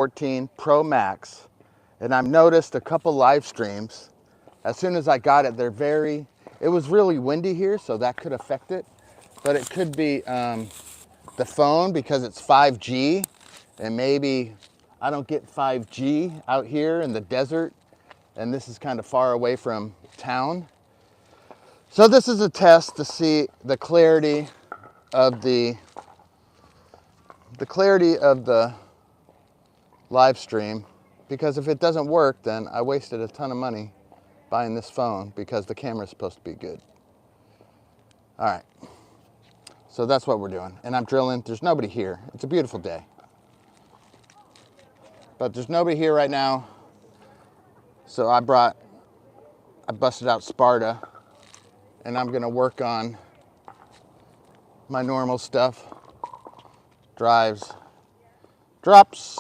14 Pro Max, and I've noticed a couple live streams. As soon as I got it, it was really windy here, so that could affect it. But it could be the phone because it's 5G, and maybe I don't get 5G out here in the desert, and this is kind of far away from town. So this is a test to see the clarity of the live stream, because if it doesn't work, then I wasted a ton of money buying this phone because the camera's supposed to be good. All right, so that's what we're doing, and I'm drilling. There's nobody here. It's a beautiful day, but there's nobody here right now. So I busted out Sparta, and I'm gonna work on my normal stuff. Drives, drops,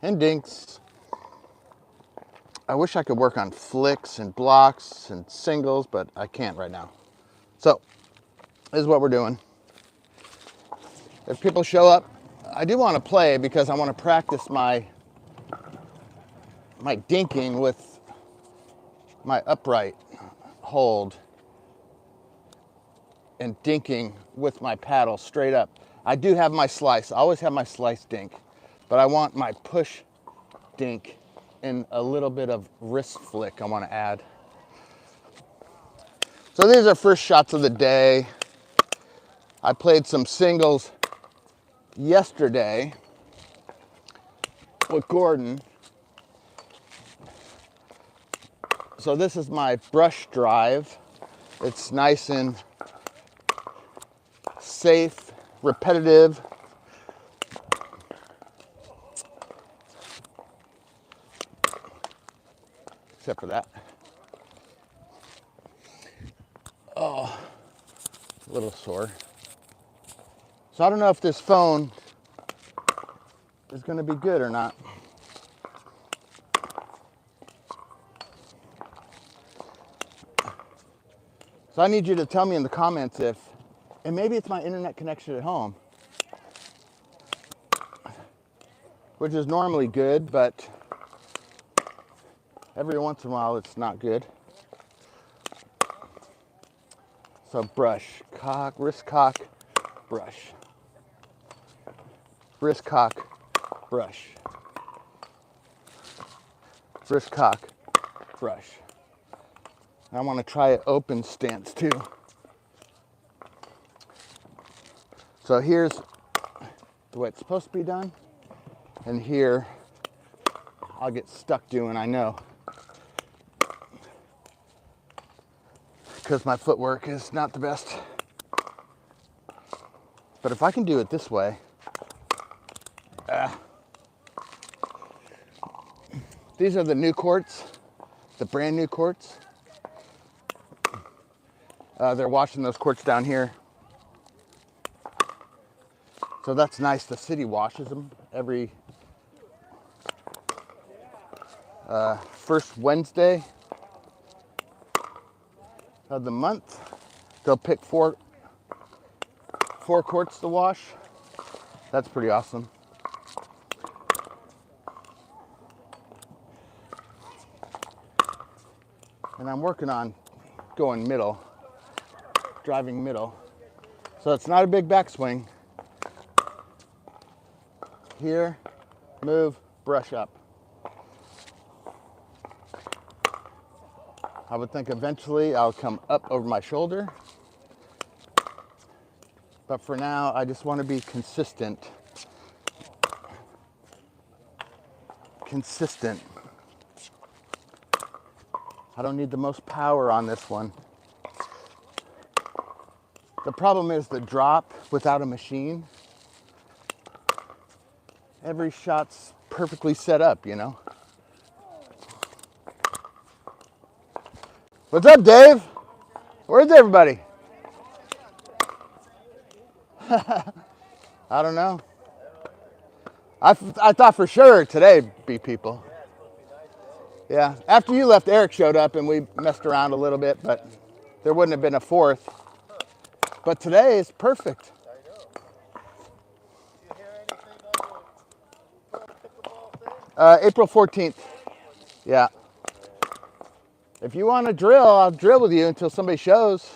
and dinks. I wish I could work on flicks and blocks and singles, but I can't right now. So this is what we're doing. If people show up, I do want to play because I want to practice my dinking with my upright hold and dinking with my paddle straight up. I do have my slice. I always have my slice dink, but I want my push dink and a little bit of wrist flick I want to add. So these are first shots of the day. I played some singles yesterday with Gordon. So this is my brush drive. It's nice and safe, repetitive. Except for that. Oh, a little sore. So I don't know if this phone is going to be good or not. So I need you to tell me in the comments and maybe it's my internet connection at home, which is normally good, but every once in a while it's not good. So brush, cock, wrist cock, brush. Wrist cock, brush. Wrist cock, brush. I want to try an open stance too. So here's the way it's supposed to be done. And here, I'll get stuck doing, I know. Because my footwork is not the best. But if I can do it this way, these are the new courts, the brand new courts. They're washing those courts down here. So that's nice. The city washes them every first Wednesday of the month. They'll pick four courts to wash. That's pretty awesome. And I'm working on going middle, driving middle. So it's not a big backswing. Here, move, brush up. I would think eventually I'll come up over my shoulder. But for now, I just want to be consistent. Consistent. I don't need the most power on this one. The problem is the drop without a machine. Every shot's perfectly set up, you know? What's up, Dave? Where's everybody? I don't know. I thought for sure today'd be people. Yeah, after you left, Eric showed up and we messed around a little bit, but there wouldn't have been a fourth. But today is perfect. I know. Do you hear anything on the pickleball April 14th. Yeah. If you want to drill, I'll drill with you until somebody shows.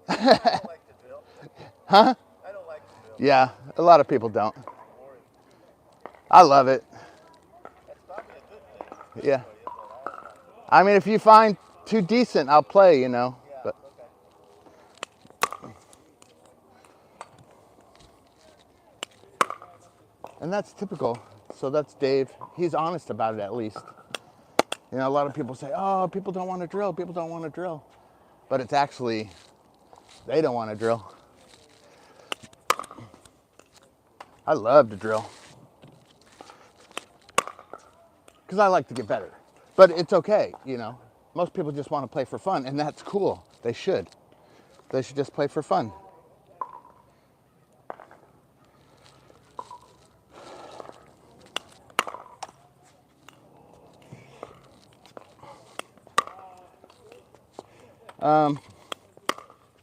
I don't like to drill. Huh? I don't like to drill. Yeah, a lot of people don't. I love it. That's probably a good thing. Yeah. For you, but I don't like it. I mean, if you find too decent, I'll play, you know. Yeah, But okay. and that's typical. So that's Dave. He's honest about it at least. You know, a lot of people say, "Oh, people don't want to drill. People don't want to drill." But it's actually they don't want to drill. I love to drill. Because I like to get better. But it's okay, you know. Most people just want to play for fun, and that's cool. They should. They should just play for fun.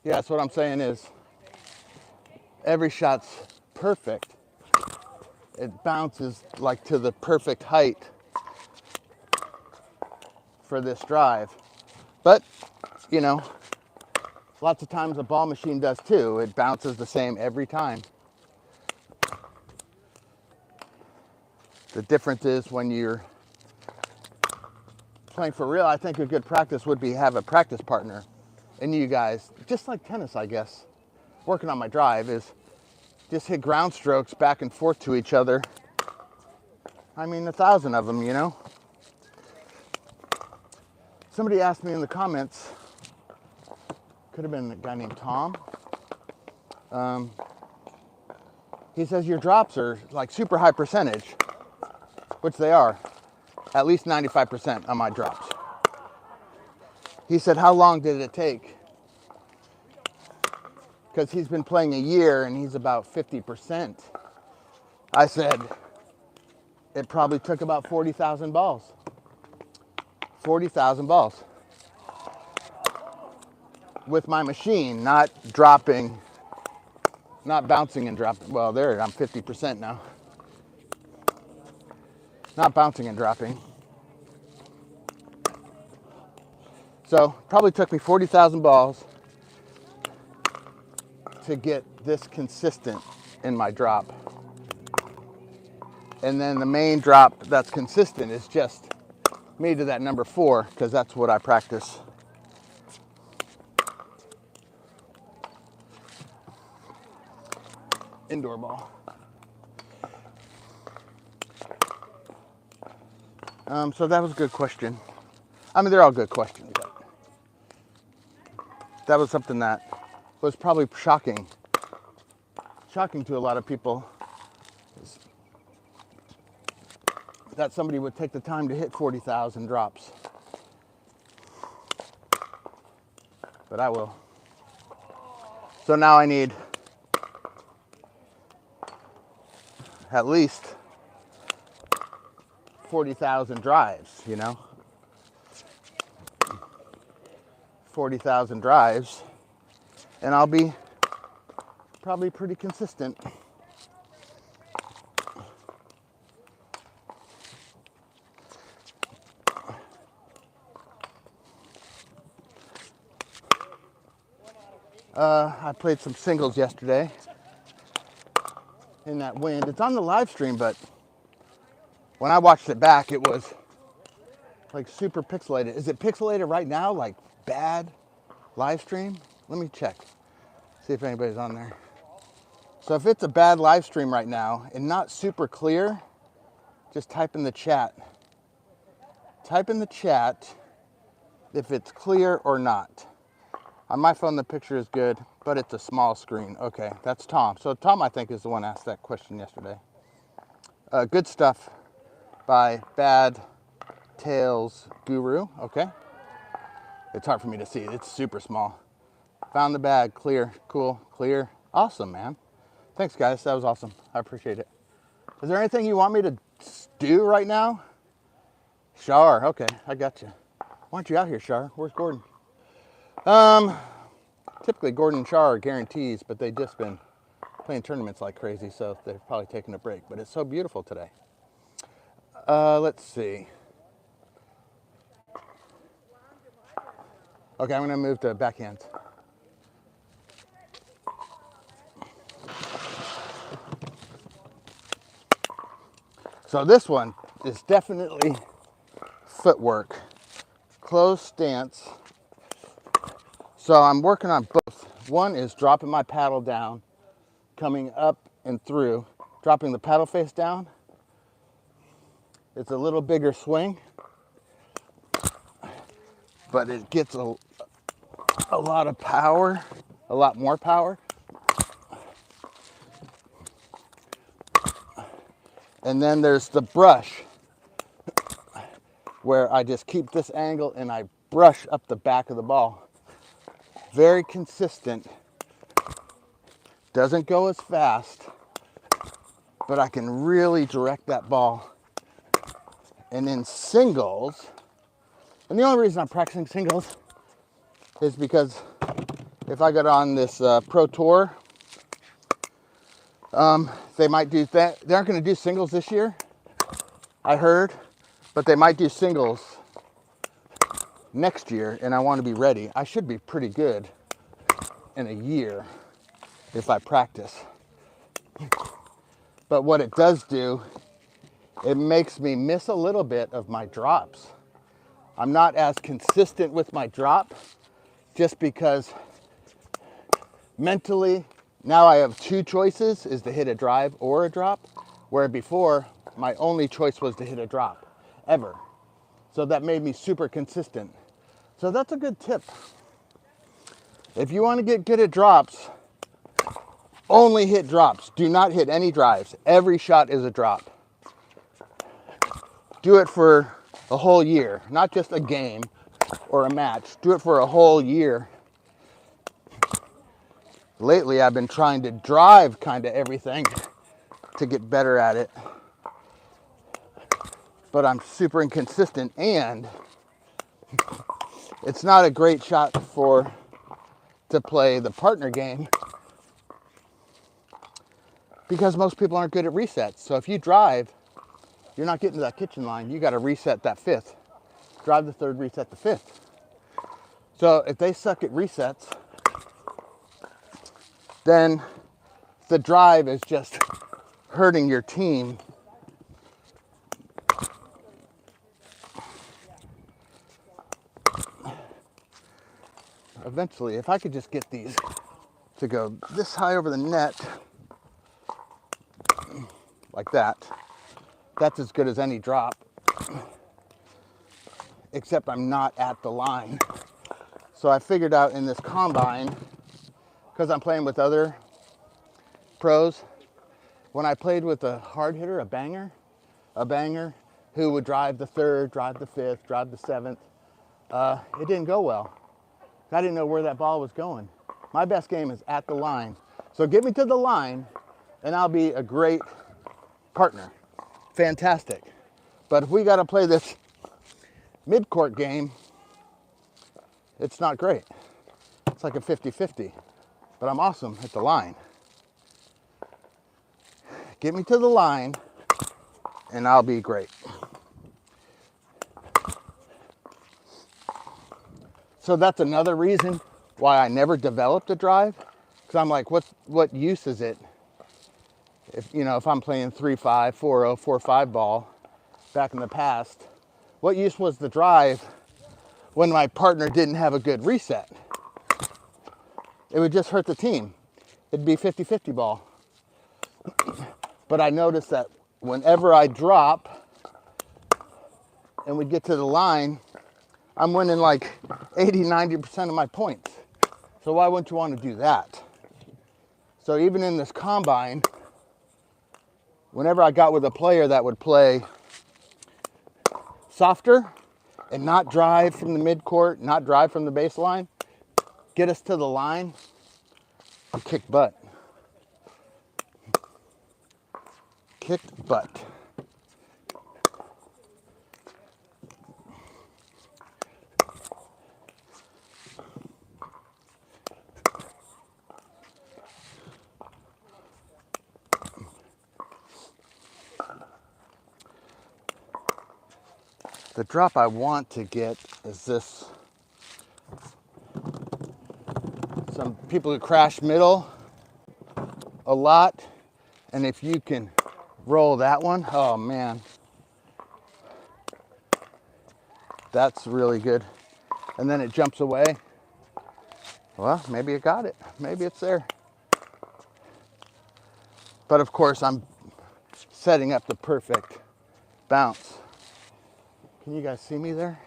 Yeah, so what I'm saying is every shot's perfect. It bounces like to the perfect height for this drive. But, you know, lots of times a ball machine does too. It bounces the same every time. The difference is when you're playing for real, I think a good practice would be have a practice partner. And you guys, just like tennis, I guess, working on my drive is just hit ground strokes back and forth to each other. I mean, 1,000 of them, you know? Somebody asked me in the comments, could have been a guy named Tom. He says your drops are like super high percentage, which they are, at least 95% on my drops. He said, how long did it take? Because he's been playing a year and he's about 50%. I said, it probably took about 40,000 balls. 40,000 balls. With my machine, not dropping, not bouncing and dropping. Well, there, I'm 50% now. Not bouncing and dropping. So, probably took me 40,000 balls to get this consistent in my drop. And then the main drop that's consistent is just me to that number 4, because that's what I practice. Indoor ball. So that was a good question. I mean, they're all good questions, but that was something that was probably shocking to a lot of people, that somebody would take the time to hit 40,000 drops. But I will. So now I need at least 40,000 drives, you know? 40,000 drives, and I'll be probably pretty consistent. I played some singles yesterday in that wind. It's on the live stream, but when I watched it back, it was like super pixelated. Is it pixelated right now? Like bad live stream? Let me check. See if anybody's on there. So if it's a bad live stream right now and not super clear, just type in the chat. Type in the chat if it's clear or not. On my phone, the picture is good, but it's a small screen. Okay, that's Tom. So Tom, I think, is the one who asked that question yesterday. Good stuff by Bad Tails Guru. Okay. It's hard for me to see. It's super small. Found the bag. Clear. Cool. Clear. Awesome, man. Thanks, guys. That was awesome. I appreciate it. Is there anything you want me to do right now? Shar. Okay, I got you. Why aren't you out here, Shar? Where's Gordon? Typically Gordon and Shar are guarantees, but they've just been playing tournaments like crazy, so they've probably taken a break. But it's so beautiful today. Let's see. Okay, I'm gonna move to backhand. So this one is definitely footwork. Closed stance. So I'm working on both. One is dropping my paddle down, coming up and through, dropping the paddle face down. It's a little bigger swing, but it gets a lot of power, a lot more power. And then there's the brush, where I just keep this angle and I brush up the back of the ball. Very consistent. Doesn't go as fast, but I can really direct that ball. And in singles, and the only reason I'm practicing singles is because if I got on this pro tour, they might do that. They aren't going to do singles this year, I heard, but they might do singles next year, and I want to be ready. I should be pretty good in a year if I practice. But what it does do, it makes me miss a little bit of my drops. I'm not as consistent with my drop just because mentally, now I have two choices, is to hit a drive or a drop, where before my only choice was to hit a drop, ever. So that made me super consistent. So that's a good tip. If you want to get good at drops, only hit drops. Do not hit any drives. Every shot is a drop. Do it for a whole year, not just a game or a match. Do it for a whole year. Lately, I've been trying to drive kind of everything to get better at it. But I'm super inconsistent, and it's not a great shot to play the partner game because most people aren't good at resets. So if you drive, you're not getting to that kitchen line. You got to reset that fifth. Drive the third, reset the fifth. So if they suck at resets, then the drive is just hurting your team. Eventually, if I could just get these to go this high over the net, like that, that's as good as any drop, except I'm not at the line. So I figured out in this combine, because I'm playing with other pros, when I played with a hard hitter, a banger who would drive the third, drive the fifth, drive the seventh, it didn't go well. I didn't know where that ball was going. My best game is at the line. So get me to the line and I'll be a great partner. Fantastic. But if we got to play this mid-court game, it's not great. It's like a 50-50. But I'm awesome at the line. Get me to the line and I'll be great. So that's another reason why I never developed a drive. Because I'm like, what use is it? If I'm playing 3-5, 4-0, 4-5 ball back in the past, what use was the drive when my partner didn't have a good reset? It would just hurt the team. It'd be 50-50 ball. But I noticed that whenever I drop and we get to the line, I'm winning like 80-90% of my points. So why wouldn't you want to do that? So even in this combine, whenever I got with a player that would play softer and not drive from the midcourt, not drive from the baseline, get us to the line, I kicked butt. Kicked butt. The drop I want to get is this. Some people who crash middle a lot, and if you can roll that one, oh man, that's really good. And then it jumps away. Well, maybe it got it. Maybe it's there. But of course, I'm setting up the perfect bounce. Can you guys see me there?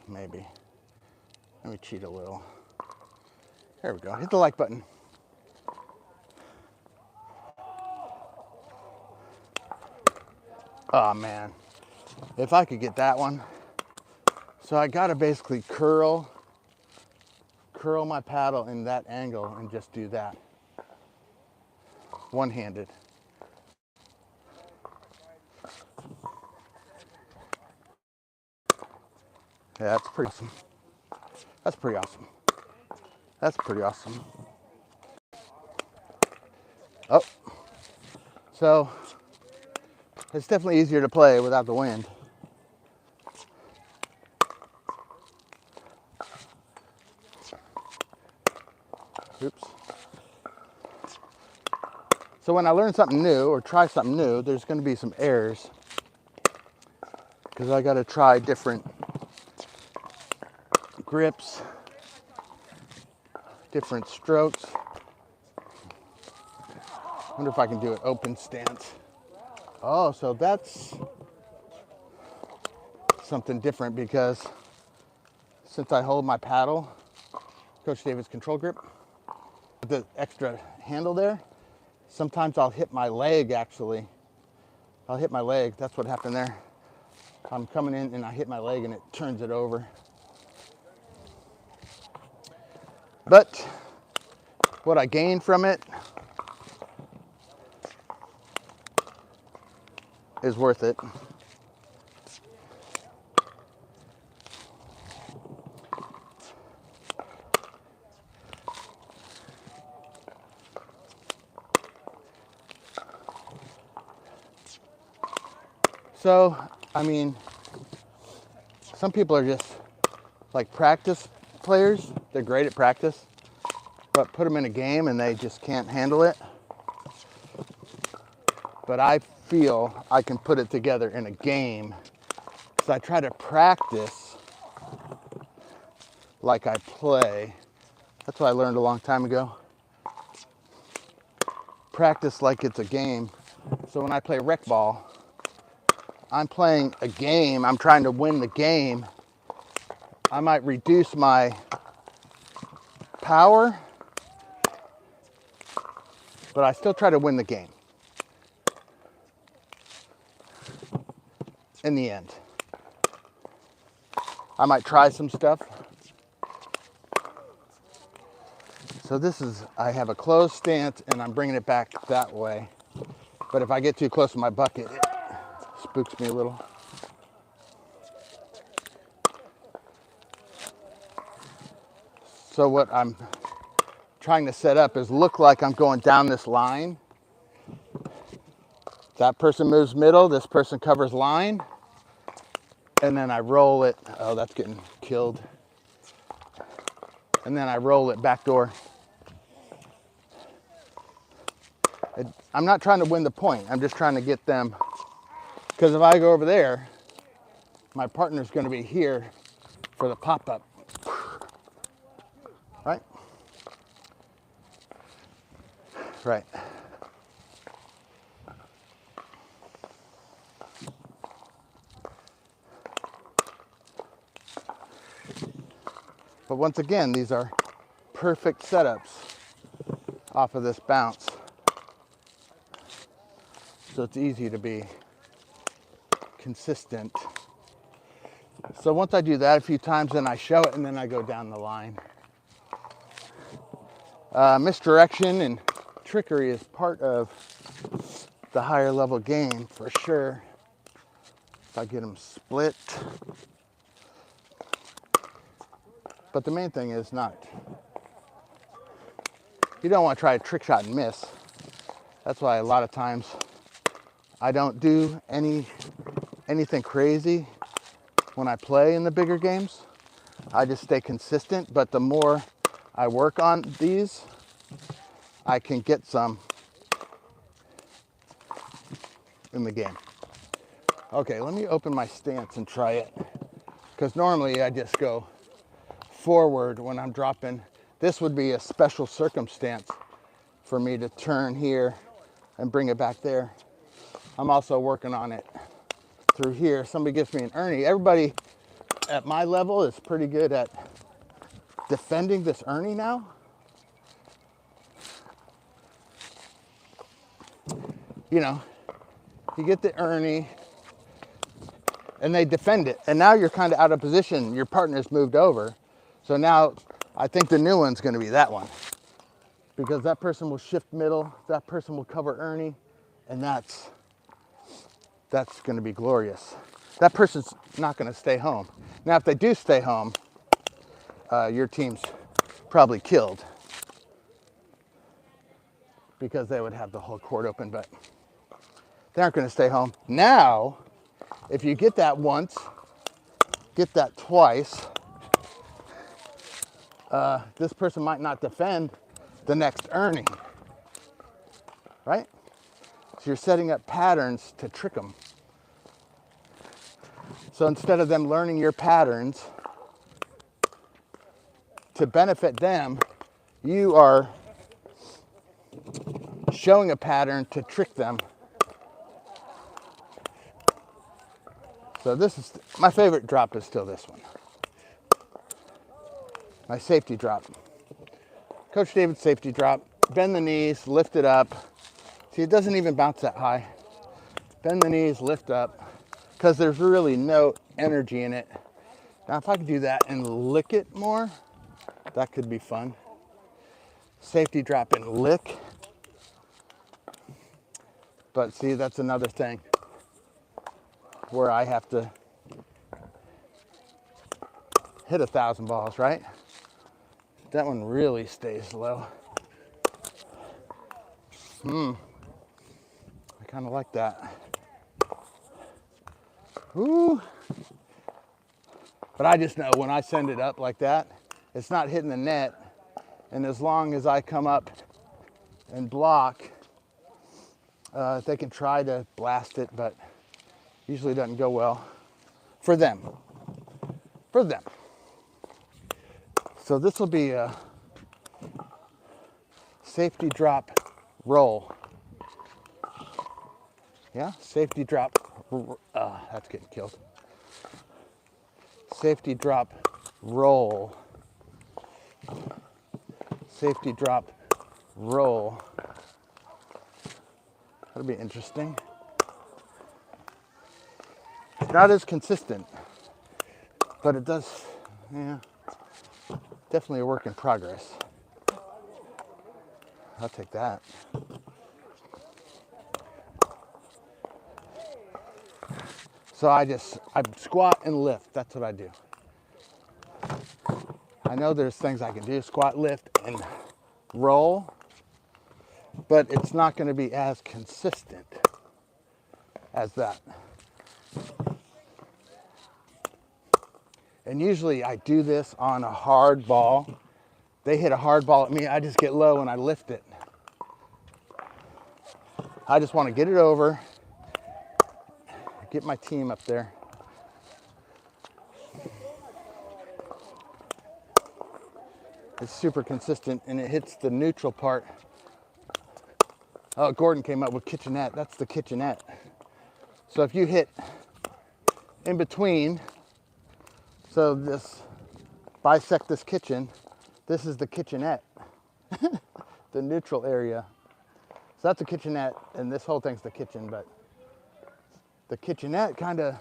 Maybe. Let me cheat a little. There we go. Hit the like button. Oh man, if I could get that one. So I gotta basically curl my paddle in that angle and just do that. One-handed. Yeah, that's pretty awesome. That's pretty awesome. That's pretty awesome. Oh, so it's definitely easier to play without the wind. Oops. So when I learn something new or try something new, there's going to be some errors because I got to try different grips, different strokes. Wonder if I can do it open stance. Oh, so that's something different because since I hold my paddle, Coach David's control grip, with the extra handle there, sometimes I'll hit my leg actually. I'll hit my leg, that's what happened there. I'm coming in and I hit my leg and it turns it over. But what I gained from it is worth it. So, I mean, some people are just like practice players. They're great at practice, but put them in a game and they just can't handle it. But I feel I can put it together in a game because I try to practice like I play. That's what I learned a long time ago. Practice like it's a game. So when I play rec ball, I'm playing a game, I'm trying to win the game. I might reduce my power, but I still try to win the game in the end. I might try some stuff. So this is, I have a closed stance and I'm bringing it back that way. But if I get too close to my bucket, it spooks me a little. So what I'm trying to set up is look like I'm going down this line. That person moves middle, this person covers line, and then I roll it. Oh, that's getting killed. And then I roll it back door. I'm not trying to win the point. I'm just trying to get them, because if I go over there, my partner's going to be here for the pop-up. Right? Right. But once again, these are perfect setups off of this bounce. So it's easy to be consistent. So once I do that a few times, then I show it and then I go down the line. Misdirection and trickery is part of the higher level game for sure. If I get them split. But the main thing is not, you don't want to try a trick shot and miss. That's why a lot of times I don't do anything crazy when I play in the bigger games. I just stay consistent, but the more I work on these, I can get some in the game. Okay, let me open my stance and try it. Because normally I just go forward when I'm dropping. This would be a special circumstance for me to turn here and bring it back there. I'm also working on it through here. Somebody gives me an Ernie. Everybody at my level is pretty good at defending this Ernie now. You know, you get the Ernie and they defend it. And now you're kind of out of position. Your partner's moved over. So now I think the new one's going to be that one. Because that person will shift middle, that person will cover Ernie, and that's going to be glorious. That person's not going to stay home. Now, if they do stay home, your team's probably killed because they would have the whole court open, but they aren't going to stay home. Now, if you get that once, get that twice, this person might not defend the next Ernie, right? So you're setting up patterns to trick them. So instead of them learning your patterns to benefit them, you are showing a pattern to trick them. So this is, my favorite drop is still this one. My safety drop. Coach David's safety drop. Bend the knees, lift it up. See, it doesn't even bounce that high. Bend the knees, lift up, because there's really no energy in it. Now, if I could do that and lick it more, that could be fun. Safety drop and lick. But see, that's another thing where I have to hit 1,000 balls, right? That one really stays low. I kind of like that. Ooh. But I just know when I send it up like that, it's not hitting the net. And as long as I come up and block, they can try to blast it, but usually doesn't go well for them. For them. So this will be a safety drop roll. Yeah, safety drop. That's getting killed. Safety drop roll. Safety drop roll. That'll be interesting. It's not as consistent, but it does, yeah, definitely a work in progress. I'll take that. So I squat and lift. That's what I do. I know there's things I can do, squat, lift, and roll, but it's not going to be as consistent as that. And usually I do this on a hard ball. They hit a hard ball at me, I just get low and I lift it. I just want to get it over, get my team up there. It's super consistent and it hits the neutral part. Oh, Gordon came up with kitchenette. That's the kitchenette. So if you hit in between, so this, bisect this kitchen, this is the kitchenette, the neutral area. So that's the kitchenette and this whole thing's the kitchen, but the kitchenette kind of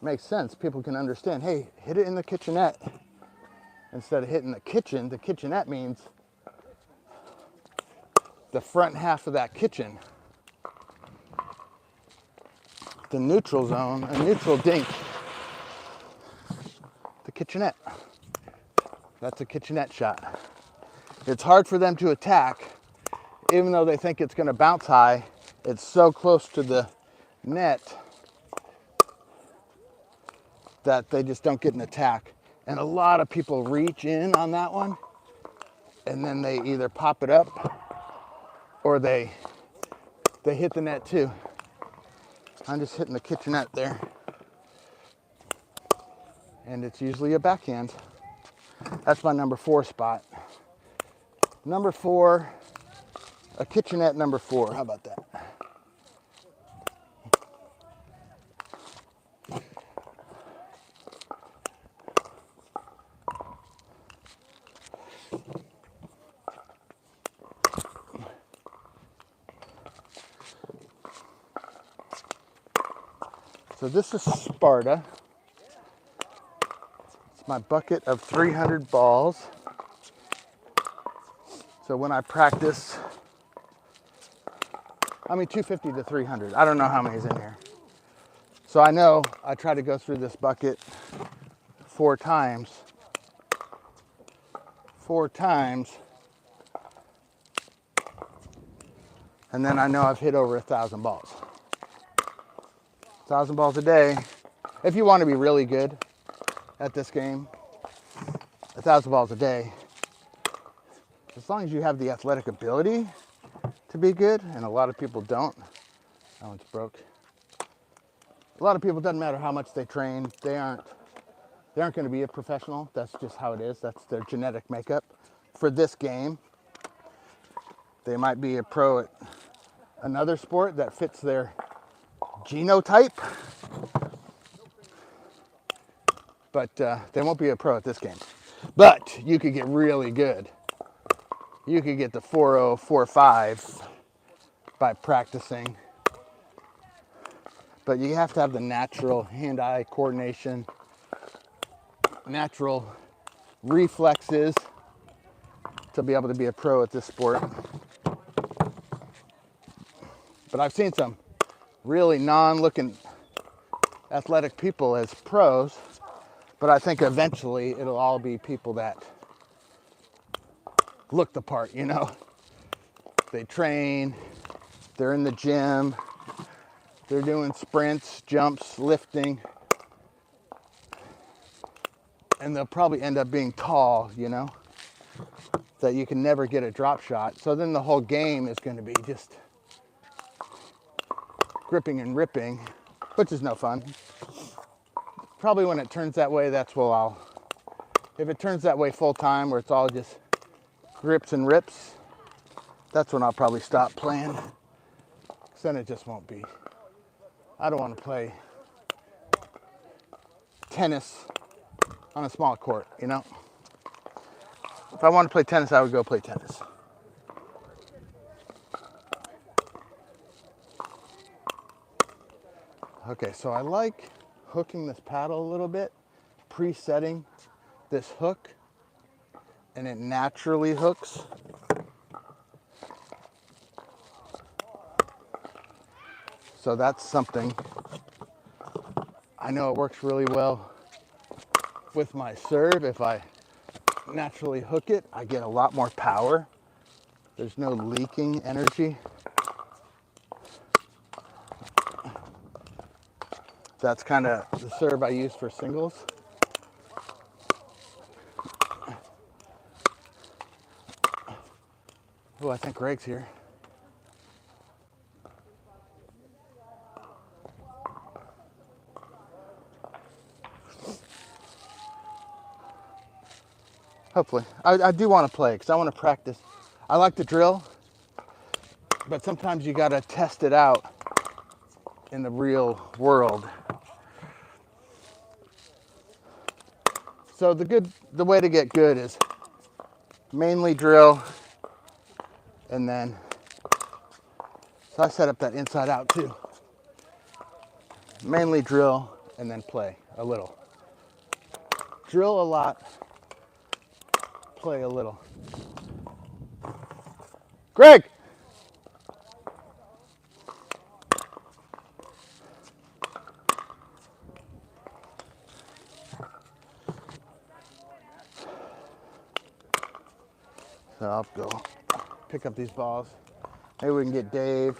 makes sense. People can understand, hey, hit it in the kitchenette. Instead of hitting the kitchen, the kitchenette means the front half of that kitchen. The neutral zone, a neutral dink. The kitchenette. That's a kitchenette shot. It's hard for them to attack even though they think it's going to bounce high, it's so close to the net that they just don't get an attack. And a lot of people reach in on that one, and then they either pop it up or they hit the net too. I'm just hitting the kitchenette there. And it's usually a backhand. That's my number 4 spot. Number 4, a kitchenette number 4. How about that? So this is Sparta. It's my bucket of 300 balls. So when I practice, 250 to 300. I don't know how many's in here. So I know I try to go through this bucket 4 times. 4 times. And then I know I've hit over 1,000 balls. 1,000 balls a day. If you want to be really good at this game, 1,000 balls a day. As long as you have the athletic ability to be good, and a lot of people don't. That one's broke. A lot of people, doesn't matter how much they train, they aren't going to be a professional. That's just how it is. That's their genetic makeup for this game. They might be a pro at another sport that fits their genotype, but they won't be a pro at this game. But you could get really good. You could get the 4.0, 4.5 by practicing. But you have to have the natural hand-eye coordination, natural reflexes to be able to be a pro at this sport. But I've seen some really non-looking athletic people as pros, but I think eventually it'll all be people that look the part, you know. They train, they're in the gym, they're doing sprints, jumps, lifting, and they'll probably end up being tall, you know, that you can never get a drop shot. So then the whole game is going to be just gripping and ripping, which is no fun. Probably when it turns that way, that's when if it turns that way full time, where it's all just grips and rips, that's when I'll probably stop playing. 'Cause then it just won't be. I don't want to play tennis on a small court, you know? If I wanted to play tennis, I would go play tennis. Okay, so I like hooking this paddle a little bit, presetting this hook, and it naturally hooks. So that's something. I know it works really well with my serve. If I naturally hook it, I get a lot more power. There's no leaking energy. That's kind of the serve I use for singles. Oh, I think Greg's here. Hopefully. I do want to play because I want to practice. I like to drill, but sometimes you got to test it out in the real world. So the way to get good is mainly drill, and then, so I set up that inside out too. Mainly drill and then play a little. Drill a lot, play a little. Greg! So I'll go pick up these balls. Maybe we can get Dave.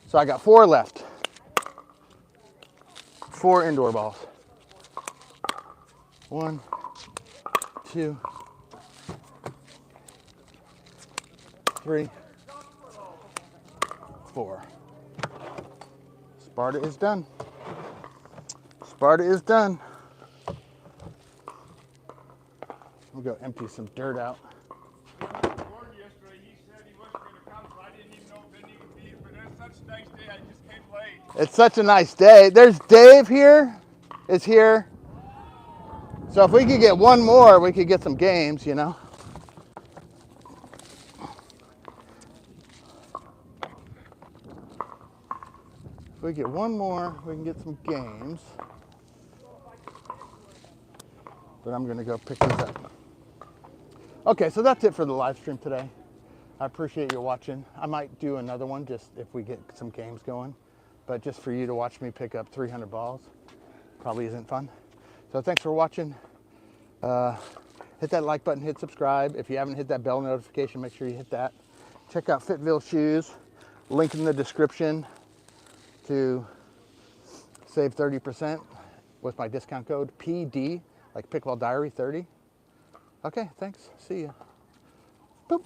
So I got 4 left. 4 indoor balls. 1, 2, 3, 4. Sparta is done. Sparta is done. We'll go empty some dirt out. Yesterday, he said he wasn't going to come, so I didn't even know if he would be here. But it's such a nice day, I just came late. It's such a nice day. There's Dave here. Is here. So if we could get one more, we could get some games, you know. If we get one more, we can get some games. But I'm gonna go pick these up. Okay, so that's it for the live stream today. I appreciate you watching. I might do another one just if we get some games going. But just for you to watch me pick up 300 balls probably isn't fun. So thanks for watching. Hit that like button, hit subscribe. If you haven't hit that bell notification, make sure you hit that. Check out FitVille Shoes. Link in the description to save 30% with my discount code PD, like Pickleball Diary 30. Okay, thanks. See ya. Boop.